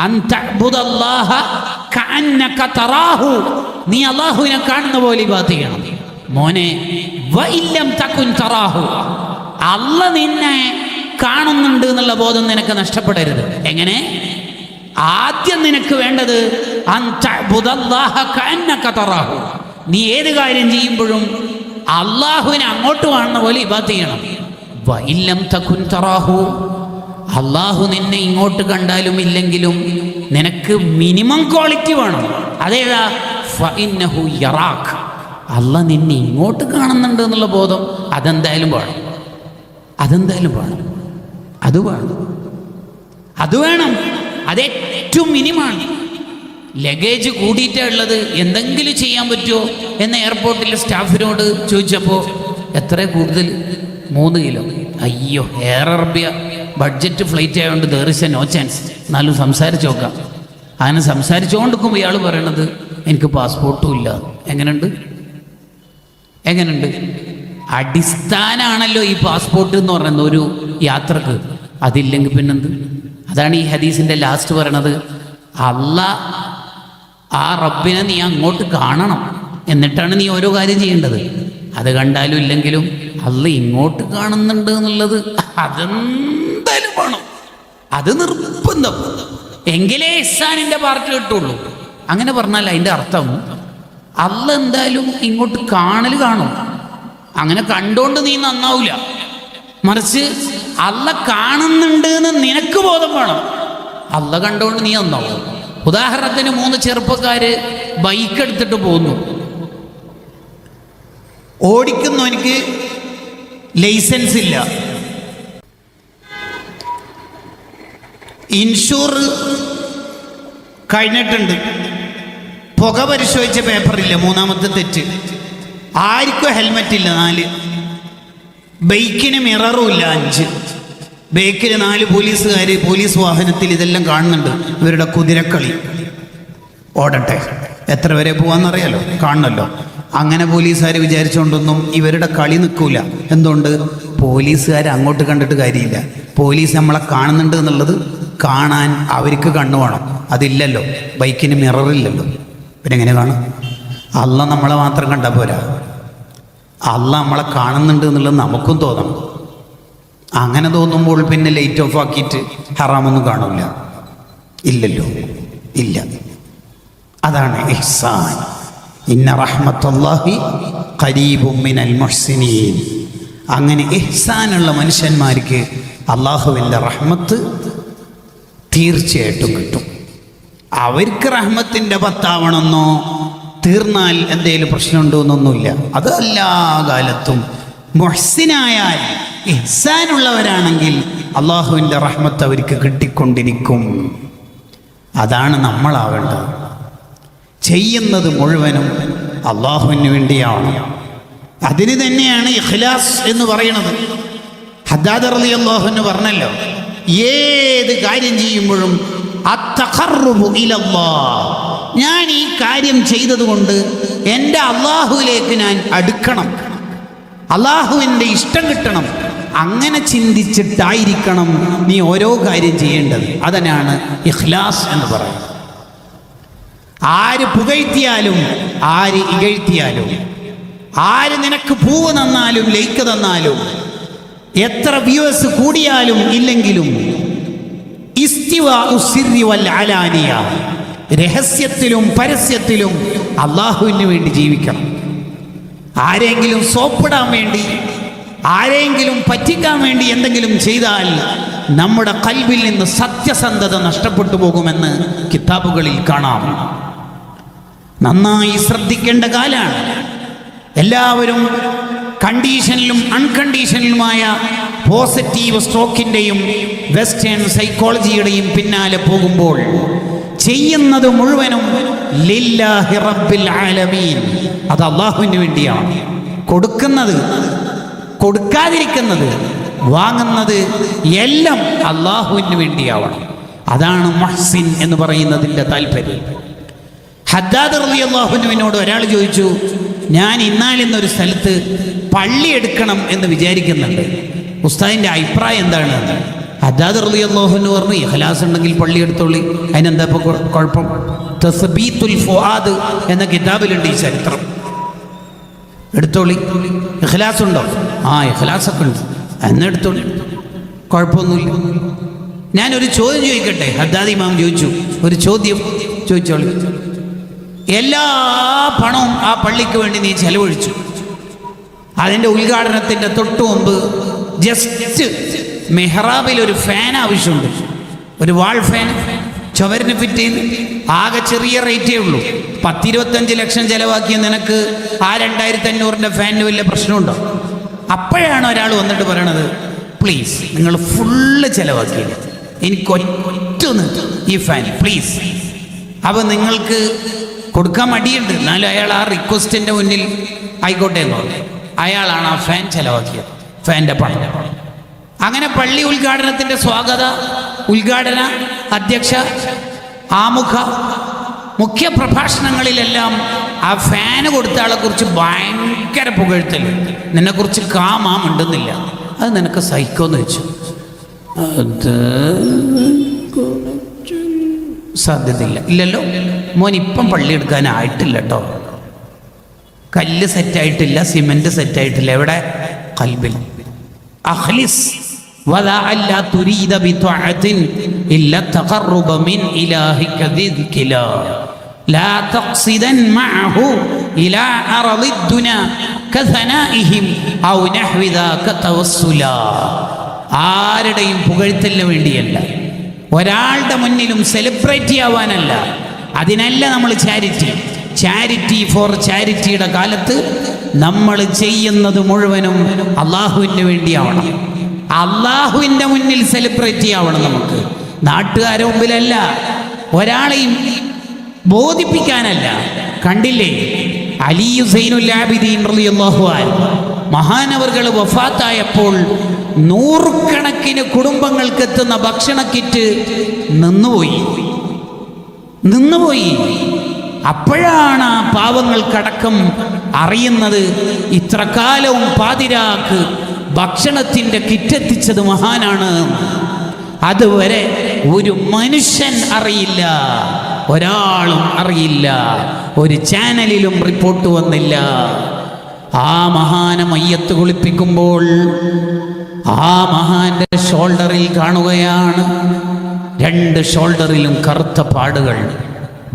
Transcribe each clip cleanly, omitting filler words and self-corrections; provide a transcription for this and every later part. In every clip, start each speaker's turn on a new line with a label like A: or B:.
A: അൻ തഅ്ബുദല്ലാഹ കഅന്നക തറാഹു, നീ അല്ലാഹുവിനെ കാണുന്ന പോലെ ഇബാദത്ത് ചെയ്യണം. മോനെ, വഇല്ലം തകുൻ തറാഹു, അല്ലാഹ് നിന്നെ കാണുന്നുണ്ട് എന്നുള്ള ബോധം നിനക്ക് നഷ്ടപ്പെടരുത്. എങ്ങനെ? ആദ്യം നിനക്ക് വേണ്ടത് അൻ തഅ്ബുദല്ലാഹ കഅന്നക തറാഹു, നീ ഏത് കാര്യം ചെയ്യുമ്പോഴും അല്ലാഹുവിനെ അങ്ങോട്ട് കാണുന്ന പോലെ ഇബാദത്ത് ചെയ്യണം. വഇല്ലം തകുൻ തറാഹു, അല്ലാഹു നിന്നെ ഇങ്ങോട്ട് കണ്ടാലും ഇല്ലെങ്കിലും നിനക്ക് മിനിമം ക്വാളിറ്റി വേണം. അതേതാ? ഫഇന്നഹു യറാഖ്, അല്ലാഹ് നിന്നെ ഇങ്ങോട്ട് കാണുന്നുണ്ട് എന്നുള്ള ബോധം അതെന്തായാലും വേണം. അതെന്തായാലും വേണം. അത് വേണം. അതേറ്റവും മിനിമാണ്. ലഗേജ് കൂടിയിട്ടേ ഉള്ളത്, എന്തെങ്കിലും ചെയ്യാൻ പറ്റുമോ എന്ന് എയർപോർട്ടിലെ സ്റ്റാഫിനോട് ചോദിച്ചപ്പോൾ എത്ര കൂടുതൽ? 3 കിലോ. അയ്യോ, എയർ അറേബ്യ ബഡ്ജറ്റ് ഫ്ലൈറ്റ് ആയതുകൊണ്ട് there is a no chance. എന്നാലും സംസാരിച്ച് നോക്കാം. അങ്ങനെ സംസാരിച്ചുകൊണ്ടിരിക്കുമ്പോൾ ഇയാൾ പറയണത് എനിക്ക് പാസ്പോർട്ടും ഇല്ല. എങ്ങനെയുണ്ട്? അടിസ്ഥാനമാണല്ലോ ഈ പാസ്പോർട്ട് എന്ന് പറയുന്ന ഒരു യാത്രക്ക്. അതില്ലെങ്കിൽ പിന്നെന്ത്? അതാണ് ഈ ഹദീസിൻ്റെ ലാസ്റ്റ് പറയണത്, അല്ലാഹ് ആ റബ്ബിനെ നീ അങ്ങോട്ട് കാണണം, എന്നിട്ടാണ് നീ ഓരോ കാര്യം ചെയ്യേണ്ടത്. അത് കണ്ടാലും ഇല്ലെങ്കിലും അല്ലാഹ് ഇങ്ങോട്ട് കാണുന്നുണ്ട് എന്നുള്ളത് അതെന്തായാലും വേണം. അത് നിർബന്ധം. എങ്കിലേ ഇഹ്സാനിൻ്റെ പാർട്ട് കിട്ടുള്ളൂ. അങ്ങനെ പറഞ്ഞാൽ അതിൻ്റെ അർത്ഥം അല്ലാഹ് എന്തായാലും ഇങ്ങോട്ട് കാണും. അങ്ങനെ കണ്ടോണ്ട് നീ നന്നാവില്ല. മറിച്ച് അല്ലാഹ് കാണുന്നുണ്ട് എന്ന് നിനക്ക് ബോധം വേണം. അല്ലാഹ് കണ്ടോണ്ട് നീ നന്നാവും. ഉദാഹരണത്തിന് 3 ചെറുപ്പക്കാര് ബൈക്ക് എടുത്തിട്ട് പോകുന്നു. ഓടിക്കുന്നവനിക്ക് ലൈസൻസ് ഇല്ല, ഇൻഷൂർ കഴിഞ്ഞിട്ടുണ്ട്, പുക പരിശോധിച്ച പേപ്പറില്ല, 3ാമത്തെ തെറ്റ്, ആർക്കും ഹെൽമെറ്റ് ഇല്ല, 4, ബൈക്കിന് മിററും ഇല്ല, 5, ബൈക്കിൽ 4 പോലീസുകാർ പോലീസ് വാഹനത്തിൽ. ഇതെല്ലാം കാണുന്നുണ്ട്. ഇവരുടെ കുതിരക്കളി. ഓടട്ടെ, എത്ര വരെ പോവാന്നറിയാലോ, കാണണമല്ലോ. അങ്ങനെ പോലീസുകാർ വിചാരിച്ചുകൊണ്ടൊന്നും ഇവരുടെ കളി നിൽക്കൂല. എന്തുകൊണ്ട്? പോലീസുകാർ അങ്ങോട്ട് കണ്ടിട്ട് കാര്യമില്ല. പോലീസ് നമ്മളെ കാണുന്നുണ്ട് എന്നുള്ളത് കാണാൻ അവർക്ക് കണ്ണു വേണം. അതില്ലല്ലോ, ബൈക്കിന് മിററില്ലല്ലോ. പിന്നെ എങ്ങനെ കാണും? അല്ലാഹ് നമ്മളെ മാത്രം കണ്ടാൽ പോരാ, അല്ലാഹ് നമ്മളെ കാണുന്നുണ്ട് എന്നുള്ളത് നമുക്കും തോന്നണം. അങ്ങനെ തോന്നുമ്പോൾ പിന്നെ ലൈറ്റ് ഓഫ് ആക്കിയിട്ട് ഹറാമൊന്നും കാണില്ല. ഇല്ലല്ലോ, ഇല്ല. അതാണ് ഇഹ്സാൻ. ഇന്ന റഹ്മത്തുല്ലാഹി ഖരീബും മിനൽ മുഹ്സിനീൻ. അങ്ങനെ ഇഹ്സാനുള്ള മനുഷ്യന്മാർക്ക് അള്ളാഹുവിൻ്റെ റഹ്മത്ത് തീർച്ചയായിട്ടും കിട്ടും. അവർക്ക് റഹ്മത്തിൻ്റെ 10 തീർന്നാൽ എന്തെങ്കിലും പ്രശ്നമുണ്ടോ എന്നൊന്നുമില്ല. അത് എല്ലാ കാലത്തും മുഹ്സിനായാൽ, ഇഹ്സാനുള്ളവരാണെങ്കിൽ അള്ളാഹുവിൻ്റെ റഹ്മത്ത് അവർക്ക് കിട്ടിക്കൊണ്ടിരിക്കും. അതാണ് നമ്മളാവേണ്ടത്. ചെയ്യുന്നത് മുഴുവനും അള്ളാഹുവിന് വേണ്ടിയാണ്. അതിന് തന്നെയാണ് ഇഖ്ലാസ് എന്ന് പറയുന്നത്. ഹദ്ദാദ് റളിയല്ലാഹു അൻഹു പറഞ്ഞല്ലോ, ഏത് കാര്യം ചെയ്യുമ്പോഴും അത്തഖർറുബു ഇലല്ലാഹ്, ഞാൻ ഈ കാര്യം ചെയ്തതുകൊണ്ട് എൻ്റെ അള്ളാഹുവിലേക്ക് ഞാൻ അടുക്കണം, അള്ളാഹുവിൻ്റെ ഇഷ്ടം കിട്ടണം. അങ്ങനെ ചിന്തിച്ചിട്ടായിരിക്കണം നീ ഓരോ കാര്യം ചെയ്യേണ്ടത്. അതിനാണ് ഇഖ്ലാസ് എന്ന് പറയുന്നത്. ആര് പുകഴ്ത്തിയാലും ആര് ഇകഴ്ത്തിയാലും, ആര് നിനക്ക് പൂവ് തന്നാലും ലൈക്ക് തന്നാലും, എത്ര വ്യൂവേഴ്സ് കൂടിയാലും ഇല്ലെങ്കിലും, ഇസ്തിവാഉ സിർരി വൽ അലാനിയ, രഹസ്യത്തിലും പരസ്യത്തിലും അള്ളാഹുവിന് വേണ്ടി ജീവിക്കണം. ആരെങ്കിലും സോപ്പിടാൻ വേണ്ടി, ആരെങ്കിലും പറ്റിക്കാൻ വേണ്ടി എന്തെങ്കിലും ചെയ്താൽ നമ്മുടെ ഖൽബിൽ നിന്ന് സത്യസന്ധത നഷ്ടപ്പെട്ടു പോകുമെന്ന് കിതാബുകളിൽ കാണാം. നന്നായി ശ്രദ്ധിക്കേണ്ട കാലാണ്. എല്ലാവരും കണ്ടീഷനിലും അൺകണ്ടീഷനിലുമായ പോസിറ്റീവ് സ്ട്രോക്കിൻ്റെയും വെസ്റ്റേൺ സൈക്കോളജിയുടെയും പിന്നാലെ പോകുമ്പോൾ ചെയ്യുന്നത് മുഴുവനും ലില്ലാഹി റബ്ബിൽ ആലമീൻ, അത് അള്ളാഹുവിന് വേണ്ടിയാണ്. കൊടുക്കുന്നത്, കൊടുക്കാതിരിക്കുന്നത്, വാങ്ങുന്നത് എല്ലാം അള്ളാഹുവിന് വേണ്ടിയാവണം. അതാണ് മുഹ്സിൻ എന്ന് പറയുന്നതിൻ്റെ താല്പര്യം. ഹദ്ദാദ് റളിയല്ലാഹു അൻഹുവിനോട് ഒരാൾ ചോദിച്ചു, ഞാൻ ഇന്നാലിന്നൊരു സ്ഥലത്ത് പള്ളി എടുക്കണം എന്ന് വിചാരിക്കുന്നുണ്ട്, ഉസ്താദിൻ്റെ അഭിപ്രായം എന്താണ്? ഹദ്ദാദ് റളിയല്ലാഹു അൻഹു പറഞ്ഞു ഇഖ്ലാസ് ഉണ്ടെങ്കിൽ പള്ളി എടുത്തോളി, അതിനെന്താ ഇപ്പോൾ കുഴപ്പം? തസ്ബീത്തുൽ ഫുആദ് എന്ന കിതാബിലുണ്ട് ഈ ചരിത്രം. എടുത്തോളി. ഇഖ്ലാസ് ഉണ്ടോ? ആ ഇഖ്ലാസൊക്കെ ഉണ്ട്, എന്നെടുത്തോളി, കുഴപ്പമൊന്നുമില്ല. ഞാനൊരു ചോദ്യം ചോദിക്കട്ടെ? ഹദ്ദാദ് ഇമാം ചോദിച്ചു, ഒരു ചോദ്യം ചോദിച്ചോളി. എല്ലാ പണവും ആ പള്ളിക്ക് വേണ്ടി നീ ചെലവഴിച്ചു. അതിൻ്റെ ഉദ്ഘാടനത്തിൻ്റെ തൊട്ടു മുമ്പ് ജസ്റ്റ് മെഹ്റാബിൽ ഒരു ഫാൻ ആവശ്യമുണ്ട്, ഒരു വാൾ ഫാൻ ചുവരിന് ഫിറ്റ് ചെയ്ത്. ആകെ ചെറിയ റേറ്റേ ഉള്ളൂ. 10-25 ലക്ഷം ചിലവാക്കിയ നിനക്ക് ആ 2500 ഫാനിന് വലിയ പ്രശ്നമുണ്ടോ? അപ്പോഴാണ് ഒരാൾ വന്നിട്ട് പറയണത് പ്ലീസ് നിങ്ങൾ ഫുള്ള് ചിലവാക്കിയില്ല, എനിക്കൊറ്റൊന്ന് ഈ ഫാൻ പ്ലീസ്. അപ്പോൾ നിങ്ങൾക്ക് കൊടുക്കാൻ മടിയുണ്ട്, എന്നാലും അയാൾ ആ റിക്വസ്റ്റിൻ്റെ മുന്നിൽ ആയിക്കോട്ടെ എന്ന് പറഞ്ഞു. അയാളാണ് ആ ഫാൻ ചിലവാക്കിയത്, ഫാൻ്റെ പണം. അങ്ങനെ പള്ളി ഉദ്ഘാടനത്തിൻ്റെ ഉദ്ഘാടന അധ്യക്ഷ, ആമുഖ, മുഖ്യ പ്രഭാഷണങ്ങളിലെല്ലാം ആ ഫാന് കൊടുത്ത ആളെ കുറിച്ച് ഭയങ്കര പുകഴ്ത്തൽ. നിന്നെക്കുറിച്ച് കാമുണ്ടെന്നില്ല, അത് നിനക്ക് സഹിക്കുമെന്ന് വെച്ചു. അത് സാധ്യതയില്ല. ഇല്ലല്ലോ മോൻ, ഇപ്പം പള്ളി എടുക്കാനായിട്ടില്ല കേട്ടോ. കല്ല് സെറ്റായിട്ടില്ല, സിമെന്റ് സെറ്റായിട്ടില്ല. എവിടെ? ഖൽബിൽ. അഖ്ലിസ് വലഅല്ല തുരീദ ബിതഅത്തിൻ ഇല്ല തഖറബ മിൻ ഇലാഹിക ദിക്രിലാ ലാ തഖ്സിദൻ മഅഹു ഇലാ അർളിദ് ദുനാ കസനാഇഹിം ഔ നഹ്വി ദാക തവസ്സുലാ. ആരുടെയും പുകഴ്ത്തലിന് വേണ്ടിയല്ല, ഒരാളുടെ മുന്നിലും സെലിബ്രേറ്റ് ചെയ്യാവാനല്ല. അതിനല്ല നമ്മൾ ചാരിറ്റി ഫോർ ചാരിറ്റിയുടെ കാലത്ത് നമ്മൾ ചെയ്യുന്നത് മുഴുവനും അള്ളാഹുവിന് വേണ്ടിയാവണം. അള്ളാഹുവിൻ്റെ മുന്നിൽ സെലിബ്രേറ്റ് ചെയ്യാവണം. നമുക്ക് നാട്ടുകാരുടെ മുമ്പിലല്ല, ഒരാളെയും ബോധിപ്പിക്കാനല്ല. കണ്ടില്ലേ അലി സൈനുൽ ആബിദീൻ റളിയല്ലാഹു അൻഹു മഹാനവർകൾ വഫാത്തായപ്പോൾ 100 കണക്കിന് കുടുംബങ്ങൾക്ക് എത്തുന്ന ഭക്ഷണ കിറ്റ് നിന്നുപോയി. അപ്പോഴാണ് ആ പാവങ്ങൾക്കടക്കം അറിയുന്നത് ഇത്ര കാലവും പാതിരാക്ക് ഭക്ഷണത്തിൻ്റെ കിറ്റെത്തിച്ചത് മഹാനാണ്. അതുവരെ ഒരു മനുഷ്യൻ അറിയില്ല, ഒരാളും അറിയില്ല, ഒരു ചാനലിലും റിപ്പോർട്ട് വന്നില്ല. ആ മഹാനെ മയ്യത്ത് കുളിപ്പിക്കുമ്പോൾ ആ മഹാന്റെ ഷോൾഡറിൽ കാണുകയാണ് 2 ഷോൾഡറിലും കറുത്ത പാടുകൾ.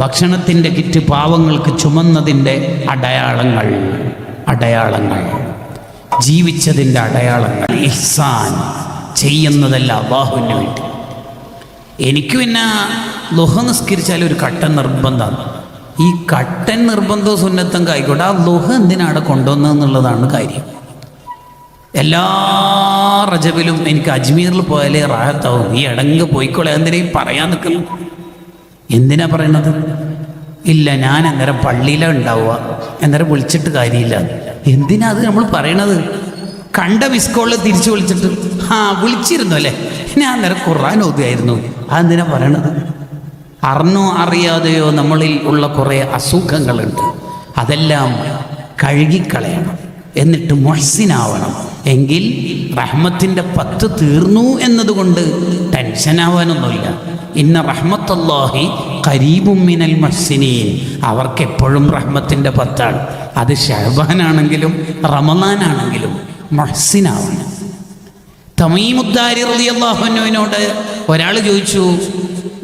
A: ഭക്ഷണത്തിൻ്റെ കിറ്റ് പാവങ്ങൾക്ക് ചുമന്നതിൻ്റെ അടയാളങ്ങൾ, ജീവിച്ചതിൻ്റെ അടയാളങ്ങൾ. ഇഹ്സാൻ ചെയ്യുന്നതല്ല അല്ലാഹുവിന് വേണ്ടി. എനിക്ക് പിന്നെ ളുഹ നിസ്കരിച്ചാൽ ഒരു കട്ടൻ നിർബന്ധമാണ്. ഈ കട്ടൻ നിർബന്ധവും സുന്നത്തും ആയിക്കോട്ടെ, ആ ളുഹ എന്തിനാണ് കൊണ്ടുവന്നതെന്നുള്ളതാണ് കാര്യം. എല്ലാ റജബിലും എനിക്ക് അജ്മീറിൽ പോയാലേ റാഹത്താവും. ഈ ഇടങ്ങ് പോയിക്കോളെ, എന്തിനേയും പറയാൻ നിൽക്കുന്നു. എന്തിനാ പറയണത്? ഇല്ല, ഞാൻ അന്നേരം പള്ളിയിലാണ് ഉണ്ടാവുക, അന്നേരം വിളിച്ചിട്ട് കാര്യമില്ല. എന്തിനാ അത് നമ്മൾ പറയണത്? കണ്ട മിസ് കോളിൽ തിരിച്ചു വിളിച്ചിട്ട് വിളിച്ചിരുന്നു അല്ലേ, ഞാൻ അന്നേരം ഖുർആൻ ഓതുകയായിരുന്നു. അതെന്തിനാ പറയണത്? അറിഞ്ഞോ അറിയാതെയോ നമ്മളിൽ ഉള്ള കുറേ അസുഖങ്ങളുണ്ട്, അതെല്ലാം കഴുകിക്കളയണം. എന്നിട്ട് മുഹ്സിനാവണം. എങ്കിൽ റഹ്മത്തിൻ്റെ 10 തീർന്നു എന്നതുകൊണ്ട് ടെൻഷനാവാനൊന്നുമില്ല. ഇന്ന റഹ്മത്തല്ലാഹി ഖരീബും മിനൽ മുഹ്സിനീൻ. അവർക്കെപ്പോഴും റഹ്മത്തിൻ്റെ 10 അത് ശഅബാനാണെങ്കിലും റമളാനാണെങ്കിലും മുഹ്സിനാവണം. തമീമുദ്ദാരി റളിയല്ലാഹു അൻഹുവിനോട് ഒരാൾ ചോദിച്ചു,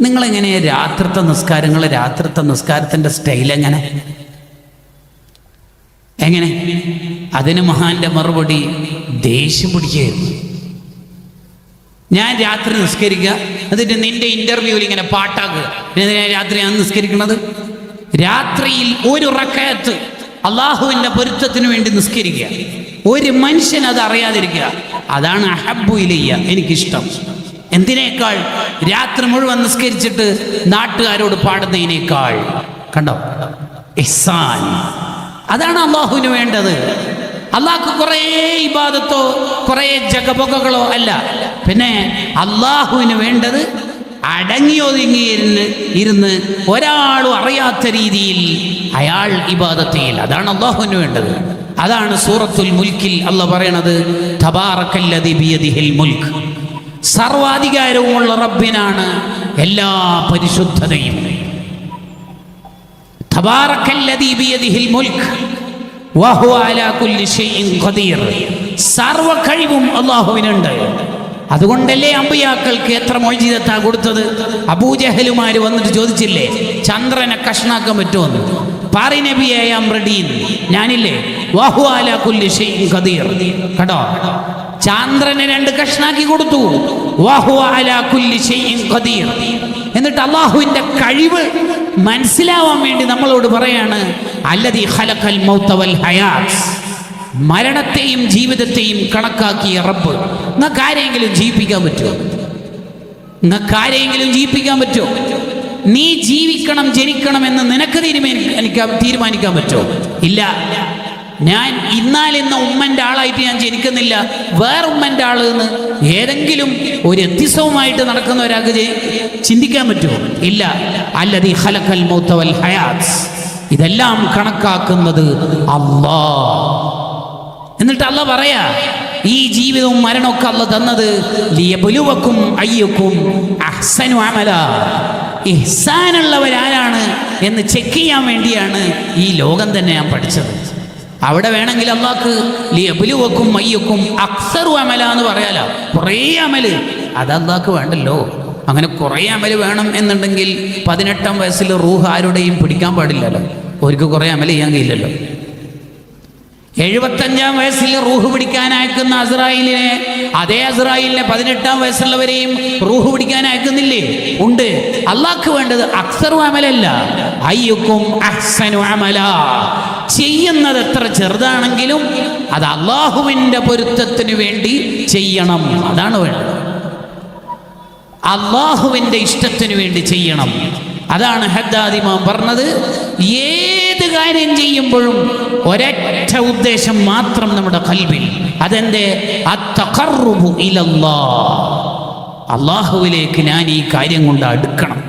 A: നിങ്ങളെങ്ങനെ രാത്രിത്തെ നിസ്കാരത്തിൻ്റെ സ്റ്റൈൽ എങ്ങനെ? അതിന് മഹാന്റെ മറുപടി ദേഷ്യം പിടിക്കുകയായിരുന്നു. ഞാൻ രാത്രി നിസ്കരിക്കുക, എന്നിട്ട് നിന്റെ ഇന്റർവ്യൂവിൽ ഇങ്ങനെ പാട്ടാക്കുക. രാത്രി ഞാൻ നിസ്കരിക്കുന്നത്? രാത്രിയിൽ 1 റക്അത്ത് അള്ളാഹുവിൻ്റെ പൊരുത്തത്തിന് വേണ്ടി നിസ്കരിക്കുക. ഒരു മനുഷ്യൻ അത് അറിയാതിരിക്കുക, അതാണ് അഹബ്ബു ഇലയ്യ, എനിക്കിഷ്ടം. എന്തിനേക്കാൾ രാത്രി മുഴുവൻ നിസ്കരിച്ചിട്ട് നാട്ടുകാരോട് പാടുന്നതിനേക്കാൾ. കണ്ടോ ഇഹ്സാൻ? അതാണ് അള്ളാഹുവിന് വേണ്ടത്. അള്ളാഹ്ക്ക് കുറേ ഇബാദത്തോ കുറേ ജഗപൊകകളോ അല്ല. പിന്നെ അള്ളാഹുവിന് വേണ്ടത് അടങ്ങിയൊതുങ്ങിയിരുന്ന് ഒരാളും അറിയാത്ത രീതിയിൽ അയാൾ ഇബാദത്ത് ചെയ്യില്ല. അതാണ് അള്ളാഹുവിന് വേണ്ടത്. അതാണ് സൂറത്തുൽ മുൽക്കിൽ അള്ളാഹ് പറയണത്, തബാറക്കല്ലദീ ബിയദിഹിൽ മുൽക്ക്
B: സർവാധികാരവുമുള്ള റബ്ബിനാണ് എല്ലാ പരിശുദ്ധതയും. തബാറക്കല്ലദീ ബിയദിഹിൽ മുൽക്ക് വഹുവ അലാ കുല്ലി ഷൈഇൻ ഖദീർ. സർവ കഴിവും അല്ലാഹുവിനുണ്ട്. അതുകൊണ്ടല്ലേ അമ്പിയാക്കൾക്ക് എത്ര മൊയ്ജിതത്താ കൊടുത്തത്. അബൂജഹലുമാര് വന്നിട്ട് ചോദിച്ചില്ലേ ചന്ദ്രനെ കഷ്ണാക്കാൻ പറ്റുമെന്ന്. പാറി നബിയെ ഐ ആം റെഡി, ഞാനില്ലേ വഹുവ അലാ കുല്ലി ഷൈഇൻ ഖദീർ. കേട്ടോ, ചന്ദ്രനെ 2 കഷ്ണാക്കി കൊടുത്തു. വഹുവ അലാ കുല്ലി ഷൈഇൻ ഖദീർ. എന്നിട്ട് അള്ളാഹുവിന്റെ കഴിവ് മനസ്സിലാവാൻ വേണ്ടി നമ്മളോട് പറയാണ് അല്ലദീ ഖലഖൽ മൗത വൽ ഹയാത്ത്. മരണത്തെയും ജീവിതത്തെയും കണക്കാക്കിയ റബ്ബ്. നിങ്ങൾക്ക് ആരെങ്കിലും ജീവിപ്പിക്കാൻ പറ്റുമോ? നിങ്ങൾക്ക് ആരെങ്കിലും ജീവിപ്പിക്കാൻ പറ്റുമോ? നീ ജീവിക്കണം ജനിക്കണം എന്ന് നിനക്ക് തീരുമാനിക്കാൻ പറ്റുമോ? ഇല്ല. ഞാൻ ഇന്നാലിന്ന ഉമ്മൻ്റെ ആളായിട്ട് ഞാൻ ജനിക്കുന്നില്ല, വേറെ ഉമ്മൻ്റെ ആള് എന്ന് ഏതെങ്കിലും ഒരു എത്തിസവുമായിട്ട് നടക്കുന്ന ഒരാൾക്ക് ചിന്തിക്കാൻ പറ്റുമോ? ഇല്ല. അല്ലദീ ഖലഖൽ മൗത വൽ ഹയാത്ത്. ഇതെല്ലാം കണക്കാക്കുന്നത് അല്ലാഹ്. എന്നിട്ട് അല്ലാഹ് പറയാ ഈ ജീവിതവും മരണമൊക്കെ അല്ലാഹ് തന്നത് ലിയബ്ലുവക്കും അയ്യുക്കും അഹ്സനു അമല. ഇഹ്സാനുള്ളവരാരാണ് എന്ന് ചെക്ക് ചെയ്യാൻ വേണ്ടിയാണ് ഈ ലോകം തന്നെ ഞാൻ പഠിച്ചത്. അവിടെ വേണമെങ്കിൽ അള്ളാഹ്ക്ക് ലിയബ്ലുവക്കും അയ്യുക്കും അക്സറു അമല എന്ന് പറയാലോ. കുറേ അമല് അത് അള്ളാഹ്ക്ക് വേണ്ടല്ലോ. അങ്ങനെ കുറേ അമല് വേണം എന്നുണ്ടെങ്കിൽ 18-ാം വയസ്സിൽ റൂഹ് ആരുടെയും പിടിക്കാൻ പാടില്ലല്ലോ. അവർക്ക് കുറേ അമല് ചെയ്യാൻ കഴിയില്ലല്ലോ. 75-ാം വയസ്സിൽ റൂഹ് പിടിക്കാൻ അയക്കുന്ന അസ്രായിലിനെ, അതേ അസ്രായിലിനെ 18-ാം വയസ്സുള്ളവരെയും റൂഹ് പിടിക്കാൻ അയക്കുന്നില്ലേ? ഉണ്ട്. അള്ളാഹ്ക്ക് വേണ്ടത് അക്സറു അമലല്ല, അയ്യുക്കും അഹ്സനു അമല. ചെയ്യുന്നത് എത്ര ചെറുതാണെങ്കിലും അത് അള്ളാഹുവിൻ്റെ പൊരുത്തത്തിന് വേണ്ടി ചെയ്യണം. അതാണ് വേണ്ടത്. അള്ളാഹുവിൻ്റെ ഇഷ്ടത്തിന് വേണ്ടി ചെയ്യണം. അതാണ് ഹദ്ദാദ് ഇമാം പറഞ്ഞത്, ഏത് കാര്യം ചെയ്യുമ്പോഴും ഒരൊറ്റ ഉദ്ദേശം മാത്രം നമ്മുടെ ഖൽബിൽ. അതെന്റെ അത്തഖർറുബു ഇലല്ലാഹ്. അള്ളാഹുവിലേക്ക് ഞാൻ ഈ കാര്യം കൊണ്ട് അടുക്കണം.